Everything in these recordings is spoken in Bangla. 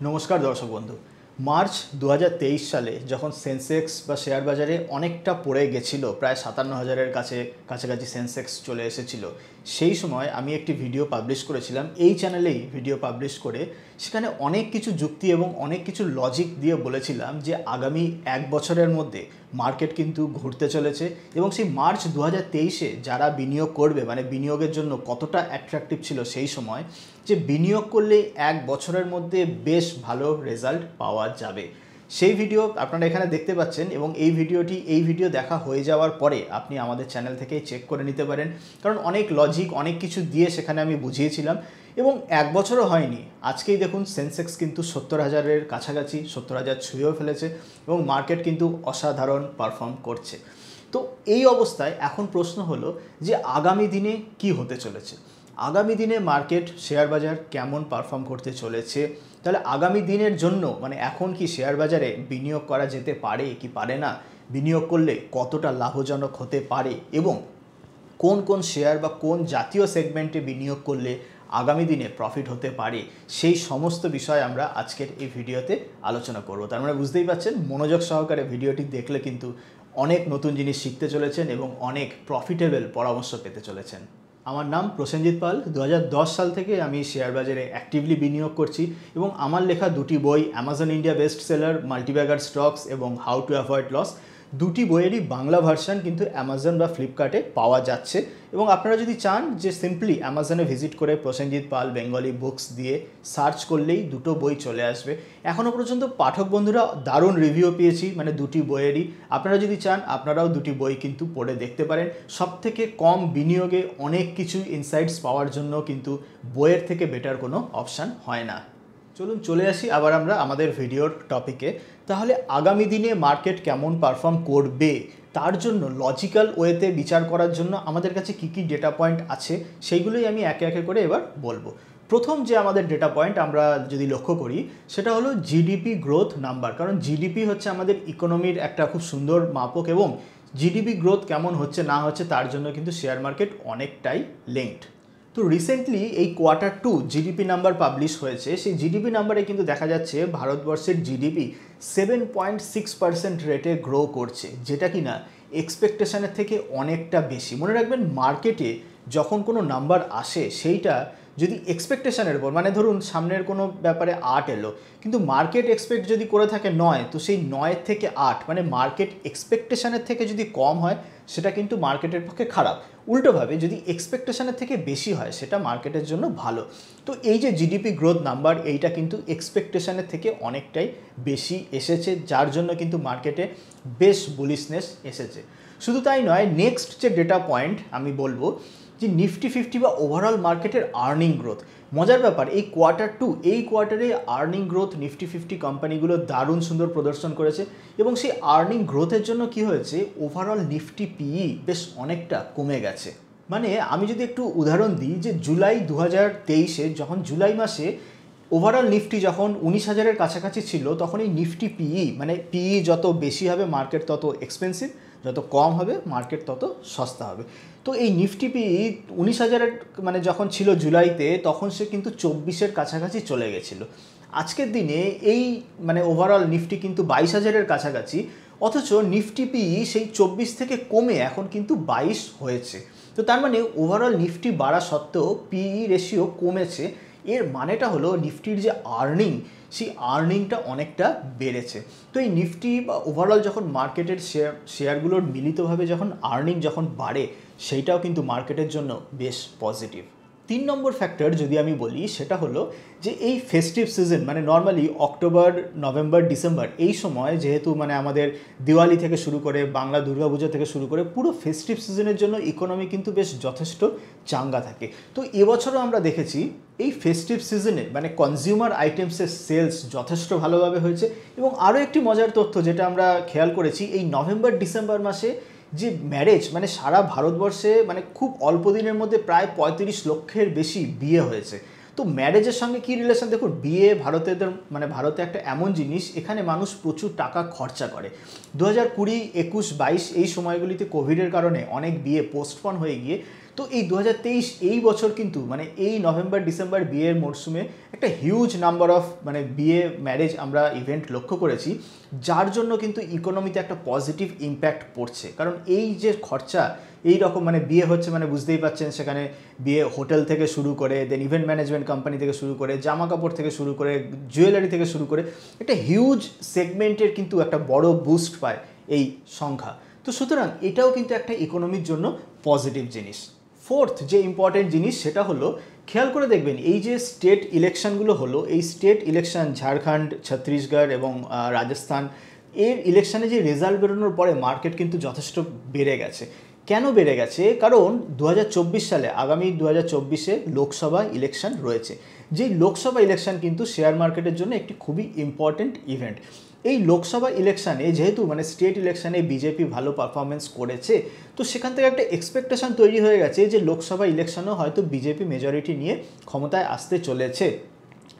नमस्कार दर्शक बंधु मार्च 2023 साले जखन सेंसेक्स बा शेयर बाजारे अनेकटा पड़े गेछिलो प्राय 57,000 काछाकाछि सेंसेक्स चले एसेछिलो सेई समय आमी एकटी भिडियो पाब्लिश करेछिलाम एई चैनेलेई भिडियो पाब्लिश करे सेखाने अनेक किछु जुक्ति एबं अनेक किछु लजिक दिये बोलेछिलाम जे आगामी एक बछरेर मध्ये मार्केट किन्तु घुरते चलेछे एबं सेई मार्च 2023 ए जारा बिनियोग करबे माने बिनियोगेर जोन्नो कतटा अट्रैक्टिव छिलो सेई समय जे बिनियोग करले एक बछरेर मध्ये बेश भालो रेजाल्ट पाওয়া যাবে সেই ভিডিও আপনারা এখানে দেখতে পাচ্ছেন এবং এই ভিডিও দেখা হয়ে যাওয়ার পরে আপনি আমাদের চ্যানেল থেকে চেক করে নিতে পারেন কারণ অনেক লজিক অনেক কিছু দিয়ে সেখানে আমি বুঝিয়েছিলাম এবং এক বছরও হয়নি আজকেই দেখুন সেন্সেক্স কিন্তু 70,000 এর কাছাকাছি 70,000 ছুঁয়েও ফেলেছে এবং মার্কেট কিন্তু অসাধারণ পারফর্ম করছে। তো এই অবস্থায় এখন প্রশ্ন হলো যে আগামী দিনে কি হতে চলেছে, আগামী দিনে মার্কেট শেয়ার বাজার কেমন পারফর্ম করতে চলেছে, তাহলে আগামী দিনের জন্য মানে এখন কি শেয়ার বাজারে বিনিয়োগ করা যেতে পারে কি পারে না, বিনিয়োগ করলে কতটা লাভজনক হতে পারে এবং কোন কোন শেয়ার বা কোন জাতীয় সেগমেন্টে বিনিয়োগ করলে আগামী দিনে প্রফিট হতে পারে সেই সমস্ত বিষয় আমরা আজকের এই ভিডিওতে আলোচনা করব। তার মানে বুঝতেই পারছেন মনোযোগ সহকারে ভিডিওটি দেখলে কিন্তু অনেক নতুন জিনিস শিখতে চলেছেন এবং অনেক প্রফিটেবল পরামর্শ পেতে চলেছেন। আমার নাম প্রসেনজিৎ পাল। 2010 সাল থেকে আমি শেয়ার বাজারে অ্যাক্টিভলি বিনিয়োগ করছি এবং আমার লেখা দুটি বই Amazon India best seller, multibagger stocks এবং হাউ টু অ্যাভয়েড লস, দুটি বইয়েরই বাংলা ভার্সন কিন্তু অ্যামাজন বা ফ্লিপকার্টে পাওয়া যাচ্ছে এবং আপনারা যদি চান যে সিম্পলি অ্যামাজনে ভিজিট করে প্রসেনজিৎ পাল বেঙ্গলি বুকস দিয়ে সার্চ করলেই দুটো বই চলে আসবে। এখনও পর্যন্ত পাঠক বন্ধুরা দারুণ রিভিউ পেয়েছি মানে দুটি বইয়েরই। আপনারা যদি চান আপনারাও দুটি বই কিন্তু পড়ে দেখতে পারেন। সবথেকে কম বিনিয়োগে অনেক কিছু ইনসাইটস পাওয়ার জন্য কিন্তু বইয়ের থেকে বেটার কোনো অপশান হয় না। চলুন চলে আসি আবার আমরা আমাদের ভিডিওর টপিকে। তাহলে আগামী দিনে মার্কেট কেমন পারফর্ম করবে তার জন্য লজিক্যাল ওয়েতে বিচার করার জন্য আমাদের কাছে কী কী ডেটা পয়েন্ট আছে সেইগুলোই আমি একে একে করে এবার বলবো। প্রথম যে আমাদের ডেটা পয়েন্ট আমরা যদি লক্ষ্য করি সেটা হলো জিডিপি গ্রোথ নাম্বার, কারণ জিডিপি হচ্ছে আমাদের ইকোনমির একটা খুব সুন্দর মাপক এবং জিডিপি গ্রোথ কেমন হচ্ছে না হচ্ছে তার জন্য কিন্তু শেয়ার মার্কেট অনেকটাই লিঙ্কড। তো রিসেন্টলি এই Q2 জিডিপি নাম্বার পাবলিশ হয়েছে, সেই জিডিপি নাম্বারে কিন্তু দেখা যাচ্ছে ভারতবর্ষের জিডিপি 7.6% রেটে গ্রো করছে, যেটা কিনা এক্সপেকটেশনের থেকে অনেকটা বেশি। মনে রাখবেন মার্কেটে যখন কোনো নাম্বার আসে সেইটা যদি এক্সপেকটেশনের উপর মানে ধরুন সামনের কোনো ব্যাপারে 8 এলো কিন্তু মার্কেট এক্সপেক্ট যদি করে থাকে 9, তো সেই 9 থেকে 8 মানে মার্কেট এক্সপেকটেশনের থেকে যদি কম হয় সেটা কিন্তু মার্কেটের পক্ষে খারাপ। উল্টোভাবে যদি এক্সপেকটেশনের থেকে বেশি হয় সেটা মার্কেটের জন্য ভালো। তো এই যে জিডিপি গ্রোথ নাম্বার এইটা কিন্তু এক্সপেকটেশনের থেকে অনেকটাই বেশি এসেছে, যার জন্য কিন্তু মার্কেটে বেশ বুলিশনেস এসেছে। শুধু তাই নয়, নেক্সট যে ডেটা পয়েন্ট আমি বলবো যে নিফটি 50 বা ওভারঅল মার্কেটের আর্নিং গ্রোথ। মজার ব্যাপার এই Q2 এই কোয়ার্টারে আর্নিং গ্রোথ নিফটি 50 কোম্পানিগুলো দারুণ সুন্দর প্রদর্শন করেছে এবং সেই আর্নিং গ্রোথের জন্য কি হয়েছে ওভারঅল নিফটি পিই বেশ অনেকটা কমে গেছে। মানে আমি যদি একটু উদাহরণ দিই যে জুলাই 2023-এ যখন জুলাই মাসে ওভারঅল নিফটি যখন 19,000-এর কাছাকাছি ছিল তখন এই নিফটি পিই মানে পিই যত বেশি হবে মার্কেট তত এক্সপেন্সিভ, যত কম হবে মার্কেট তত সস্তা হবে। তো এই নিফটি পিই 19,000-এর মানে যখন ছিল জুলাইতে তখন সে কিন্তু 24-এর কাছাকাছি চলে গেছিলো। আজকের দিনে এই মানে ওভারঅল নিফটি কিন্তু 22,000-এর কাছাকাছি, অথচ নিফটি পিই সেই 24 থেকে কমে এখন কিন্তু 22 হয়েছে। তো তার মানে ওভারঅল নিফটি বাড়া সত্ত্বেও পিই রেশিও কমেছে। এর মানেটা হলো নিফটির যে আর্নিং সেই আর্নিংটা অনেকটা বেড়েছে। তো এই নিফটি বা ওভারঅল যখন মার্কেটের শেয়ারগুলোর মিলিতভাবে যখন আর্নিং যখন বাড়ে সেইটাও কিন্তু মার্কেটের জন্য বেশ পজিটিভ। 3 নম্বর ফ্যাক্টর যদি আমি বলি সেটা হলো যে এই ফেস্টিভ সিজন মানে নর্মালি অক্টোবর, নভেম্বর, ডিসেম্বর এই সময় যেহেতু মানে আমাদের দিওয়ালি থেকে শুরু করে বাংলা দুর্গাপূজা থেকে শুরু করে পুরো ফেস্টিভ সিজনের জন্য ইকোনমি কিন্তু বেশ যথেষ্ট চাঙ্গা থাকে। তো এবছরও আমরা দেখেছি এই ফেস্টিভ সিজনে মানে কনজিউমার আইটেমসের সেলস যথেষ্ট ভালোভাবে হয়েছে এবং আরও একটি মজার তথ্য যেটা আমরা খেয়াল করেছি এই নভেম্বর ডিসেম্বর মাসে যে ম্যারেজ মানে সারা ভারতবর্ষে মানে খুব অল্প দিনের মধ্যে প্রায় 35 লক্ষের বেশি বিয়ে হয়েছে। তো ম্যারেজের সঙ্গে কি রিলেশন দেখুন, বিয়ে ভারতে একটা এমন জিনিস এখানে মানুষ প্রচুর টাকা খরচা করে। 2020, 21, 22 এই সময়গুলিতে কোভিডের কারণে অনেক বিয়ে পোস্টপন হয়ে গিয়ে তো এই 2023 এই বছর কিন্তু মানে এই নভেম্বর ডিসেম্বর বিয়ের মরশুমে একটা হিউজ নাম্বার অফ মানে বিয়ে ম্যারেজ আমরা ইভেন্ট লক্ষ্য করেছি, যার জন্য কিন্তু ইকোনমিতে একটা পজিটিভ ইম্প্যাক্ট পড়ছে। কারণ এই যে খরচা এই রকম মানে বিয়ে হচ্ছে মানে বুঝতেই পারছেন, সেখানে বিয়ে হোটেল থেকে শুরু করে দেন ইভেন্ট ম্যানেজমেন্ট কোম্পানি থেকে শুরু করে জামা কাপড় থেকে শুরু করে জুয়েলারি থেকে শুরু করে একটা হিউজ সেগমেন্টের কিন্তু একটা বড় বুস্ট পায় এই সংখ্যা। তো সুতরাং এটাও কিন্তু একটা ইকোনমির জন্য পজিটিভ জিনিস। ফোর্থ যে ইম্পর্টেন্ট জিনিস সেটা হলো, খেয়াল করে দেখবেন এই যে স্টেট ইলেকশনগুলো হলো, এই স্টেট ইলেকশন ঝাড়খণ্ড, ছত্তিশগড় এবং রাজস্থান, এর ইলেকশানে যে রেজাল্ট বেরোনোর পরে মার্কেট কিন্তু যথেষ্ট বেড়ে গেছে। কেন বেড়ে গেছে? কারণ 2024 সালে আগামী 2024-এ লোকসভা ইলেকশন রয়েছে। যেই লোকসভা ইলেকশন কিন্তু শেয়ার মার্কেটের জন্য একটি খুবই ইম্পর্টেন্ট ইভেন্ট। এই লোকসভা ইলেকশানে যেহেতু মানে স্টেট ইলেকশানে বিজেপি ভালো পারফরমেন্স করেছে, তো সেখান থেকে একটা এক্সপেকটেশন তৈরি হয়ে গেছে যে লোকসভা ইলেকশনেও হয়তো বিজেপি মেজরিটি নিয়ে ক্ষমতায় আসতে চলেছে,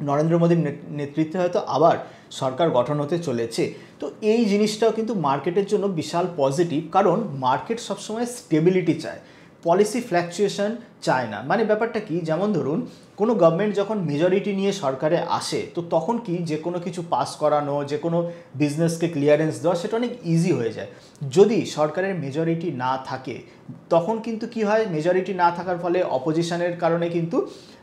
নরেন্দ্র মোদীর নেতৃত্বে হয়তো আবার সরকার গঠন হতে চলেছে। তো এই জিনিসটাও কিন্তু মার্কেটের জন্য বিশাল পজিটিভ, কারণ মার্কেট সবসময় স্টেবিলিটি চায়, পলিসি ফ্ল্যাকচুয়েশন চায় না। মানে ব্যাপারটা কি, যেমন ধরুন কোনো গভর্নমেন্ট যখন মেজরিটি নিয়ে সরকারে আসে, তো তখন কি যে কোনো কিছু পাস করানো, যে কোনো বিজনেসকে ক্লিয়ারেন্স দেওয়া সেটা অনেক ইজি হয়ে যায়। যদি সরকারের মেজরিটি না থাকে তখন কিন্তু কি হয়, মেজরিটি না থাকার ফলে অপোজিশনের কারণে কিন্তু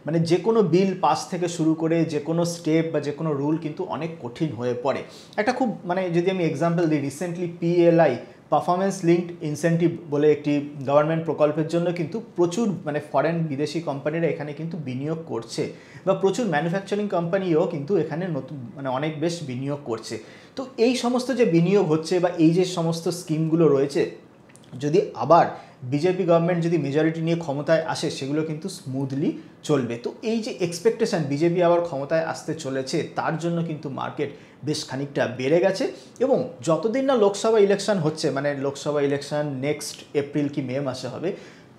মানে যে কোনো বিল পাস থেকে শুরু করে যে কোনো স্টেপ বা যে কোনো রুল কিন্তু অনেক কঠিন হয়ে পড়ে। একটা খুব মানে যদি আমি এক্সাম্পল দিই, recently PLI performance linked incentive বলে একটি গভর্নমেন্ট প্রকল্পের জন্য কিন্তু প্রচুর মানে ফরেন বিদেশি কোম্পানিরা এখানে কিন্তু বিনিয়োগ করছে, বা প্রচুর ম্যানুফ্যাকচারিং কোম্পানিও কিন্তু এখানে নতুন মানে অনেক বেশ বিনিয়োগ করছে। তো এই সমস্ত যে বিনিয়োগ হচ্ছে বা এই যে সমস্ত স্কিমগুলো রয়েছে, যদি আবার বিজেপি গভর্নমেন্ট যদি মেজরিটি নিয়ে ক্ষমতায় আসে সেগুলো কিন্তু স্মুথলি চলবে। তো এই যে এক্সপেকটেশন বিজেপি আবার ক্ষমতায় আসতে চলেছে, তার জন্য কিন্তু মার্কেট বেশ খানিকটা বেড়ে গেছে। এবং যতদিন না লোকসভা ইলেকশন হচ্ছে, মানে লোকসভা ইলেকশন নেক্সট এপ্রিল কি মে মাসে হবে,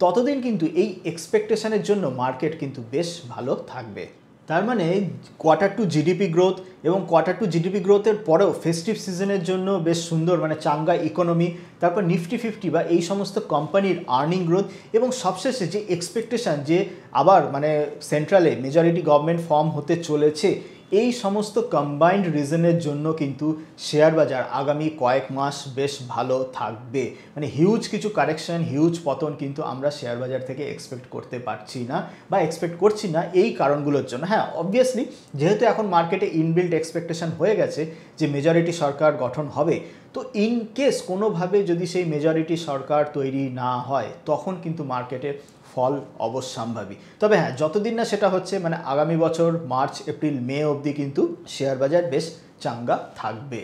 ততদিন কিন্তু এই এক্সপেকটেশনের জন্য মার্কেট কিন্তু বেশ ভালো থাকবে। তার মানে Q2 জিডিপি গ্রোথ এবং Q2 জিডিপি গ্রোথের পরেও ফেস্টিভ সিজনের জন্য বেশ সুন্দর মানে চাঙ্গা ইকোনমি, তারপর নিফটি 50 বা এই সমস্ত কোম্পানির আর্নিং গ্রোথ, এবং সবশেষে যে এক্সপেকটেশন যে আবার মানে সেন্ট্রালে মেজরিটি গভর্নমেন্ট ফর্ম হতে চলেছে, এই সমস্ত কম্বাইন্ড রিজনের জন্য কিন্তু শেয়ার বাজার আগামী কয়েক মাস বেশ ভালো থাকবে। মানে হিউজ কিছু কারেকশন, হিউজ পতন কিন্তু আমরা শেয়ার বাজার থেকে এক্সপেক্ট করতে পারছি না বা এক্সপেক্ট করছি না এই কারণগুলোর জন্য। হ্যাঁ, অবভিয়াসলি যেহেতু এখন মার্কেটে ইনবিল্ট এক্সপেকটেশন হয়ে গেছে যে মেজরিটি সরকার গঠন হবে, তো ইন কেস কোনোভাবে যদি সেই মেজরিটি সরকার তৈরি না হয় তখন কিন্তু মার্কেটে ফল অবশ্যম্ভাবী। তবে হ্যাঁ, যতদিন না সেটা হচ্ছে মানে আগামী বছর মার্চ এপ্রিল মে অবধি কিন্তু শেয়ার বাজার বেশ চাঙ্গা থাকবে,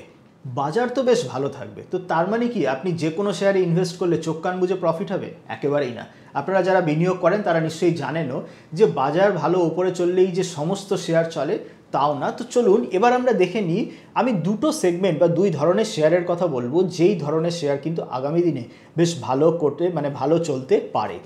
বাজার তো বেশ ভালো থাকবে। তো তার মানে কি আপনি যে কোনো শেয়ারে ইনভেস্ট করলে চোখ কান বুঝে প্রফিট হবে? একেবারেই না। আপনারা যারা বিনিয়োগ করেন তারা নিশ্চয়ই জানেনও যে বাজার ভালো ওপরে চললেই যে সমস্ত শেয়ার চলে তাও না। তো চলুন এবার আমরা দেখে নিই, আমি দুটো সেগমেন্ট বা দুই ধরনের শেয়ারের কথা বলবো, যেই ধরনের শেয়ার কিন্তু আগামী দিনে বেশ ভালো করতে মানে ভালো চলতে পারে।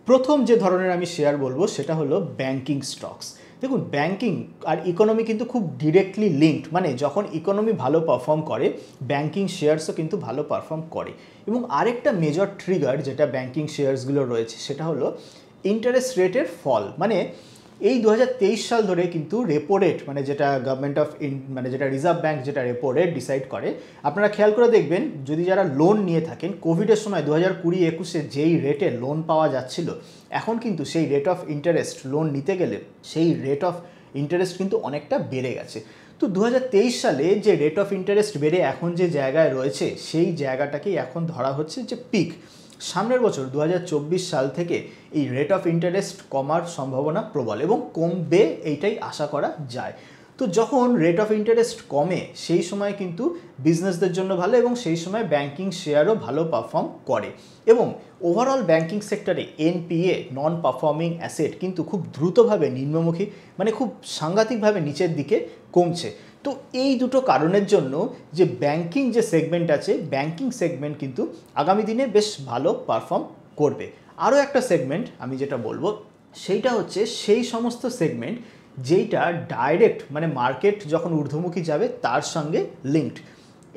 প্রথম যে ধরনের আমি শেয়ার বলবো সেটা হলো ব্যাংকিং স্টকস। দেখুন, ব্যাংকিং আর ইকোনমি কিন্তু খুব ডিরেক্টলি লিঙ্কড, মানে যখন ইকোনমি ভালো পারফর্ম করে ব্যাংকিং শেয়ার্সও কিন্তু ভালো পারফর্ম করে। এবং আরেকটা মেজর ট্রিগার যেটা ব্যাংকিং শেয়ার্সগুলো রয়েছে সেটা হলো ইন্টারেস্ট রেটের ফল। মানে এই 2023 সাল ধরে কিন্তু রেপো রেট মানে যেটা গভর্নমেন্ট অফ মানে যেটা রিজার্ভ ব্যাঙ্ক যেটা রেপো রেট ডিসাইড করে, আপনারা খেয়াল করে দেখবেন যদি যারা লোন নিয়ে থাকেন, কোভিডের সময় 2020-21-এ যেই রেটে লোন পাওয়া যাচ্ছিল, এখন কিন্তু সেই রেট অফ ইন্টারেস্ট লোন নিতে গেলে সেই রেট অফ ইন্টারেস্ট কিন্তু অনেকটা বেড়ে গেছে। তো 2023 সালে যে রেট অফ ইন্টারেস্ট বেড়ে এখন যে জায়গায় রয়েছে সেই জায়গাটাকেই এখন ধরা হচ্ছে যে পিক। সামনের বছর 2024 সাল থেকে এই রেট অফ ইন্টারেস্ট কমার সম্ভাবনা প্রবল এবং কমবে এইটাই আশা করা যায়। তো যখন রেট অফ ইন্টারেস্ট কমে সেই সময় কিন্তু বিজনেসদের জন্য ভালো এবং সেই সময় ব্যাংকিং শেয়ারও ভালো পারফর্ম করে। এবং ওভারঅল ব্যাংকিং সেক্টরে NPA নন পারফর্মিং অ্যাসেট কিন্তু খুব দ্রুতভাবে নিম্নমুখী মানে খুব সাংঘাতিকভাবে নিচের দিকে কমছে। তো এই দুটো কারণের জন্য যে ব্যাংকিং যে সেগমেন্ট আছে, ব্যাংকিং সেগমেন্ট কিন্তু আগামী দিনে বেশ ভালো পারফর্ম করবে। আরও একটা সেগমেন্ট আমি যেটা বলবো সেইটা হচ্ছে সেই সমস্ত সেগমেন্ট যেইটা ডাইরেক্ট মানে মার্কেট যখন ঊর্ধ্বমুখী যাবে তার সঙ্গে লিঙ্কড।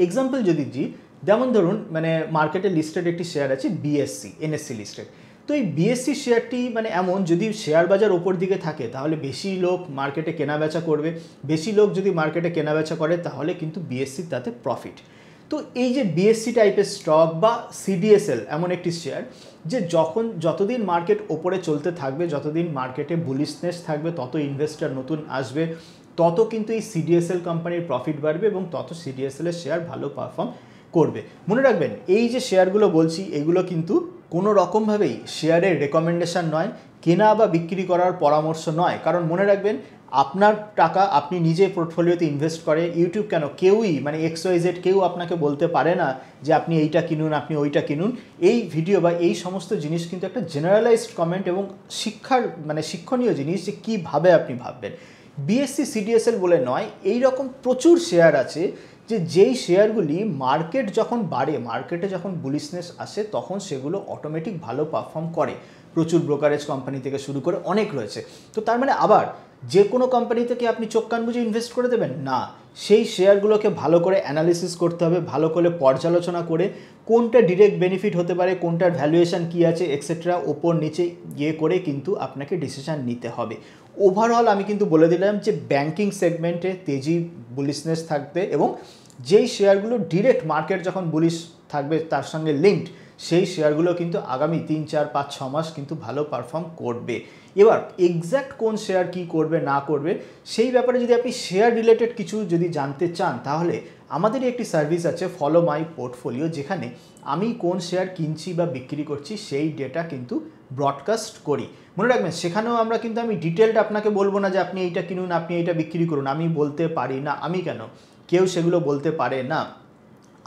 এক্সাম্পল যদি দিই, যেমন ধরুন মানে মার্কেটে লিস্টেড একটি শেয়ার আছে BSC NSE লিস্টেড। তো এই বিএসসি শেয়ারটি মানে এমন, যদি শেয়ার বাজার ওপর দিকে থাকে তাহলে বেশি লোক মার্কেটে কেনাবেচা করবে, বেশি লোক যদি মার্কেটে কেনাবেচা করে তাহলে কিন্তু বিএসসির তাতে প্রফিট। তো এই যে বিএসসি টাইপের স্টক বা সিডিএসএল এমন একটি শেয়ার যে যতদিন মার্কেট ওপরে চলতে থাকবে, যতদিন মার্কেটে বুলিশনেস থাকবে, তত ইনভেস্টর নতুন আসবে, তত কিন্তু এই সিডিএসএল কোম্পানির প্রফিট বাড়বে এবং তত সিডিএসএল এর শেয়ার ভালো পারফর্ম করবে। মনে রাখবেন এই যে শেয়ারগুলো বলছি এগুলো কিন্তু কোনো রকমভাবেই শেয়ারের রেকমেন্ডেশন নয়, কেনা বা বিক্রি করার পরামর্শ নয়। কারণ মনে রাখবেন আপনার টাকা আপনি নিজে পোর্টফোলিওতে ইনভেস্ট করে, ইউটিউব কেন কেউই মানে XYZ কেউ আপনাকে বলতে পারে না যে আপনি এইটা কিনুন, আপনি ওইটা কিনুন। এই ভিডিও বা এই সমস্ত জিনিস কিন্তু একটা জেনারেলাইজড কমেন্ট এবং শিক্ষণীয় জিনিস যে কীভাবে আপনি ভাববেন। বিএসসি সিডিএসএল বলে নয়, এই রকম প্রচুর শেয়ার আছে যেই শেয়ারগুলি মার্কেট যখন বাড়ে, মার্কেটে যখন বুলিশনেস আসে তখন সেগুলো অটোমেটিক ভালো পারফর্ম করে। প্রচুর ব্রোকারেজ কোম্পানি থেকে শুরু করে অনেক রয়েছে। তো তার মানে আবার যে কোনো কোম্পানি থেকে আপনি চোখ কান বুঝে ইনভেস্ট করে দেবেন না, সেই শেয়ারগুলোকে ভালো করে অ্যানালিসিস করতে হবে, ভালো করে পর্যালোচনা করে কোনটা ডিরেক্ট বেনিফিট হতে পারে, কোনটার ভ্যালুয়েশন কী আছে এক্সেট্রা ওপর নিচে করে কিন্তু আপনাকে ডিসিশান নিতে হবে। ওভারঅল আমি কিন্তু বলে দিলাম যে ব্যাংকিং সেগমেন্টে তেজি বুলিশনেস থাকবে এবং যেই শেয়ারগুলো ডিরেক্ট মার্কেট যখন বুলিশ থাকবে তার সঙ্গে লিঙ্কড, সেই শেয়ারগুলো কিন্তু আগামী 3, 4, 5, 6 মাস কিন্তু ভালো পারফর্ম করবে। এবার এক্স্যাক্ট কোন শেয়ার কি করবে না করবে সেই ব্যাপারে যদি আপনি শেয়ার রিলেটেড কিছু যদি জানতে চান তাহলে আমাদেরই একটি সার্ভিস আছে ফলো মাই পোর্টফোলিও, যেখানে আমি কোন শেয়ার কিনছি বা বিক্রি করছি সেই ডেটা কিন্তু ব্রডকাস্ট করি। মনে রাখবেন সেখানেও আমরা কিন্তু আমি ডিটেলড আপনাকে বলবো না যে আপনি এইটা কিনুন, আপনি এইটা বিক্রি করুন, আমি বলতে পারি না। আমি কেন, কেউ সেগুলো বলতে পারে না।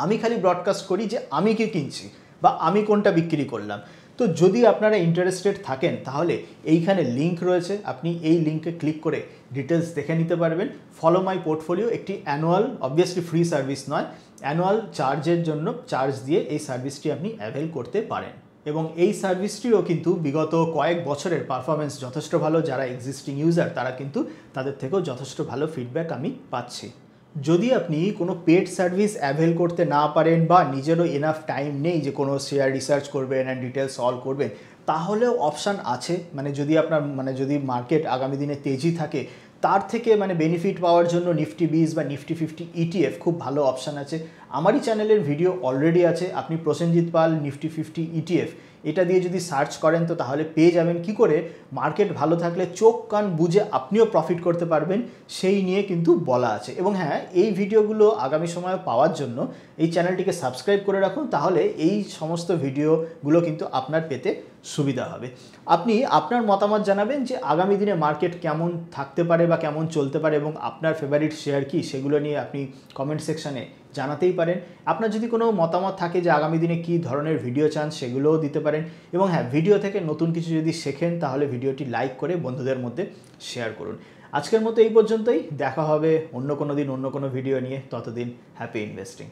আমি খালি ব্রডকাস্ট করি যে আমি কি কিনছি বা আমি কোনটা বিক্রি করলাম। তো যদি আপনারা ইন্টারেস্টেড থাকেন তাহলে এইখানে লিঙ্ক রয়েছে, আপনি এই লিঙ্কে ক্লিক করে ডিটেলস দেখে নিতে পারবেন। ফলো মাই পোর্টফোলিও একটি অ্যানুয়াল, অবভিয়াসলি ফ্রি সার্ভিস নয়, অ্যানুয়াল চার্জের জন্য চার্জ দিয়ে এই সার্ভিসটি আপনি অ্যাভেল করতে পারেন। এবং এই সার্ভিসটিরও কিন্তু বিগত কয়েক বছরের পারফরমেন্স যথেষ্ট ভালো। যারা এক্সিস্টিং ইউজার তারা কিন্তু তাদের থেকেও যথেষ্ট ভালো ফিডব্যাক আমি পাচ্ছি। যদি আপনি কোনো পেড সার্ভিস অ্যাভেল করতে না পারেন বা নিজেরও এনাফ টাইম নেই যে কোনো শেয়ার রিসার্চ করবেন অ্যান্ড ডিটেলস সলভ করবেন, তাহলেও অপশান আছে। যদি মার্কেট আগামী দিনে তেজি থাকে তার থেকে বেনিফিট পাওয়ার জন্য নিফটি 20 বা নিফটি 50 ETF খুব ভালো অপশান আছে। আমারই চ্যানেলের ভিডিও অলরেডি আছে, আপনি প্রসেনজিৎ পাল নিফটি 50 ETF এটা দিয়ে যদি সার্চ করেন তো তাহলে পেয়ে যাবেন কি করে মার্কেট ভালো থাকলে চোখ কান বুঝে আপনিও প্রফিট করতে পারবেন, সেই নিয়ে কিন্তু বলা আছে। এবং হ্যাঁ, এই ভিডিওগুলো আগামী সময়ে পাওয়ার জন্য এই চ্যানেলটিকে সাবস্ক্রাইব করে রাখুন, তাহলে এই সমস্ত ভিডিওগুলো কিন্তু আপনার পেতে সুবিধা হবে। আপনি আপনার মতামত জানাবেন যে আগামী দিনে মার্কেট কেমন থাকতে পারে বা কেমন চলতে পারে এবং আপনার ফেভারিট শেয়ার কি, সেগুলো নিয়ে আপনি কমেন্ট সেকশানে জানাতেই পারেন। আপনার যদি কোনো মতামত থাকে যে আগামী দিনে কী ধরনের ভিডিও চান সেগুলোও দিতে পারেন। এবং হ্যাঁ, ভিডিও থেকে নতুন কিছু যদি শেখেন তাহলে ভিডিওটি লাইক করে বন্ধুদের মধ্যে শেয়ার করুন। আজকের মতো এই পর্যন্তই, দেখা হবে অন্য কোনো দিন অন্য কোনো ভিডিও নিয়ে। ততদিন হ্যাপি ইনভেস্টিং।